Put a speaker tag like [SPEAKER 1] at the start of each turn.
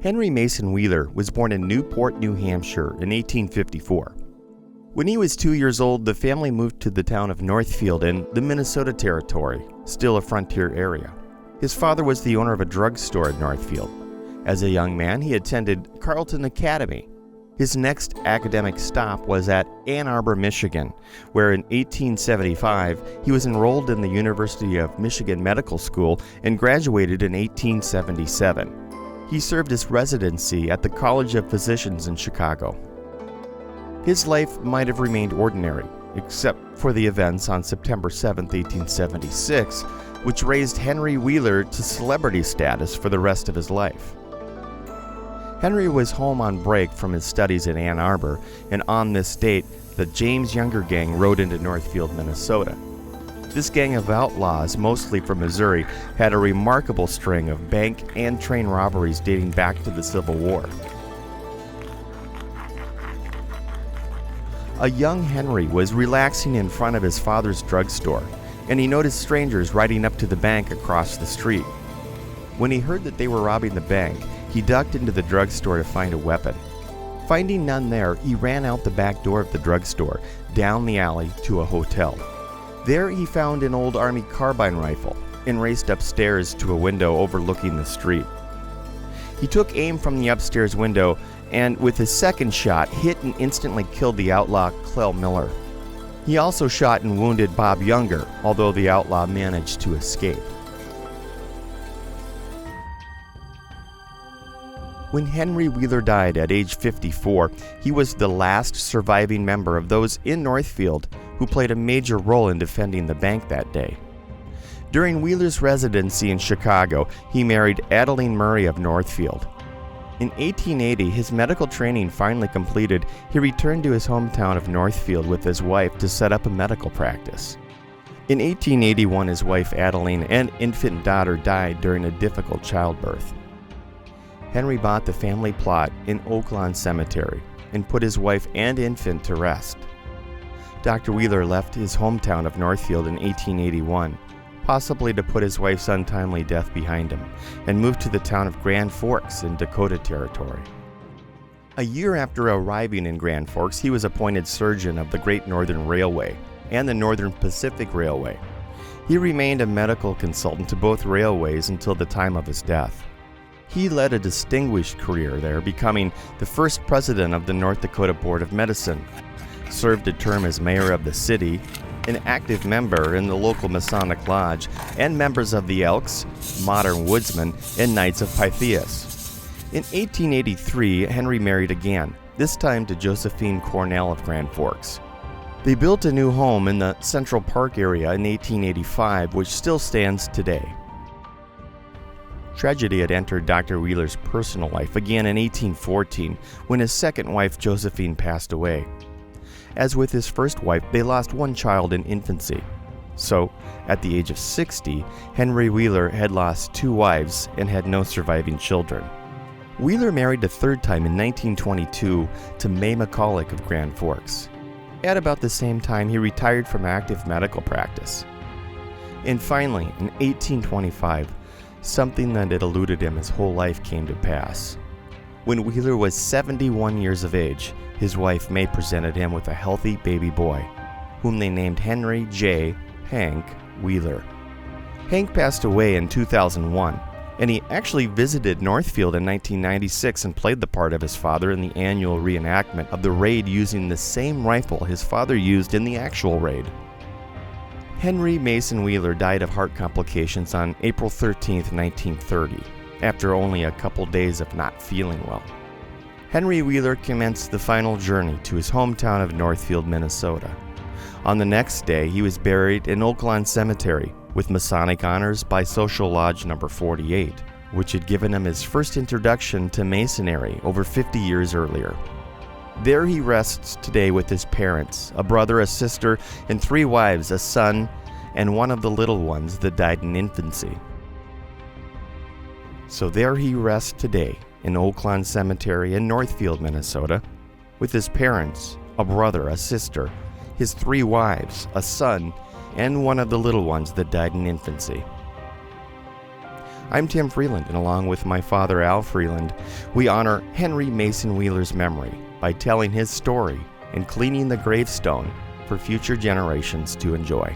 [SPEAKER 1] Henry Mason Wheeler was born in Newport, New Hampshire in 1854. When he was 2 years old, the family moved to the town of Northfield in the Minnesota Territory, still a frontier area. His father was the owner of a drugstore in Northfield. As a young man, he attended Carleton Academy. His next academic stop was at Ann Arbor, Michigan, where in 1875 he was enrolled in the University of Michigan Medical School and graduated in 1877. He served his residency at the College of Physicians in Chicago. His life might have remained ordinary, except for the events on September 7, 1876, which raised Henry Wheeler to celebrity status for the rest of his life. Henry was home on break from his studies in Ann Arbor, and on this date, the James Younger Gang rode into Northfield, Minnesota. This gang of outlaws, mostly from Missouri, had a remarkable string of bank and train robberies dating back to the Civil War. A young Henry was relaxing in front of his father's drugstore, and he noticed strangers riding up to the bank across the street. When he heard that they were robbing the bank, he ducked into the drugstore to find a weapon. Finding none there, he ran out the back door of the drugstore, down the alley to a hotel. There he found an old Army carbine rifle and raced upstairs to a window overlooking the street. He took aim from the upstairs window and, with his second shot, hit and instantly killed the outlaw Clell Miller. He also shot and wounded Bob Younger, although the outlaw managed to escape. When Henry Wheeler died at age 54, he was the last surviving member of those in Northfield who played a major role in defending the bank that day. During Wheeler's residency in Chicago, he married Adeline Murray of Northfield. In 1880, his medical training finally completed, he returned to his hometown of Northfield with his wife to set up a medical practice. In 1881, his wife Adeline and infant daughter died during a difficult childbirth. Henry bought the family plot in Oaklawn Cemetery and put his wife and infant to rest. Dr. Wheeler left his hometown of Northfield in 1881, possibly to put his wife's untimely death behind him, and moved to the town of Grand Forks in Dakota Territory. A year after arriving in Grand Forks, he was appointed surgeon of the Great Northern Railway and the Northern Pacific Railway. He remained a medical consultant to both railways until the time of his death. He led a distinguished career there, becoming the first president of the North Dakota Board of Medicine, served a term as mayor of the city, an active member in the local Masonic Lodge, and members of the Elks, Modern Woodsmen, and Knights of Pythias. In 1883, Henry married again, this time to Josephine Cornell of Grand Forks. They built a new home in the Central Park area in 1885, which still stands today. Tragedy had entered Dr. Wheeler's personal life again in 1814 when his second wife Josephine passed away. As with his first wife, they lost one child in infancy. So, at the age of 60, Henry Wheeler had lost two wives and had no surviving children. Wheeler married a third time in 1922 to May McCulloch of Grand Forks. At about the same time, he retired from active medical practice. And finally, in 1825, something that had eluded him his whole life came to pass. When Wheeler was 71 years of age, his wife May presented him with a healthy baby boy, whom they named Henry J. Hank Wheeler. Hank passed away in 2001, and he actually visited Northfield in 1996 and played the part of his father in the annual reenactment of the raid using the same rifle his father used in the actual raid. Henry Mason Wheeler died of heart complications on April 13, 1930, after only a couple days of not feeling well. Henry Wheeler commenced the final journey to his hometown of Northfield, Minnesota. On the next day, he was buried in Oaklawn Cemetery with Masonic honors by Social Lodge No. 48, which had given him his first introduction to Masonry over 50 years earlier. There he rests today with his parents, a brother, a sister, and three wives, a son, and one of the little ones that died in infancy. So there he rests today in Oaklawn Cemetery in Northfield, Minnesota, with his parents, a brother, a sister, his three wives, a son, and one of the little ones that died in infancy. I'm Tim Freeland, and along with my father Al Freeland, we honor Henry Mason Wheeler's memory by telling his story and cleaning the gravestone for future generations to enjoy.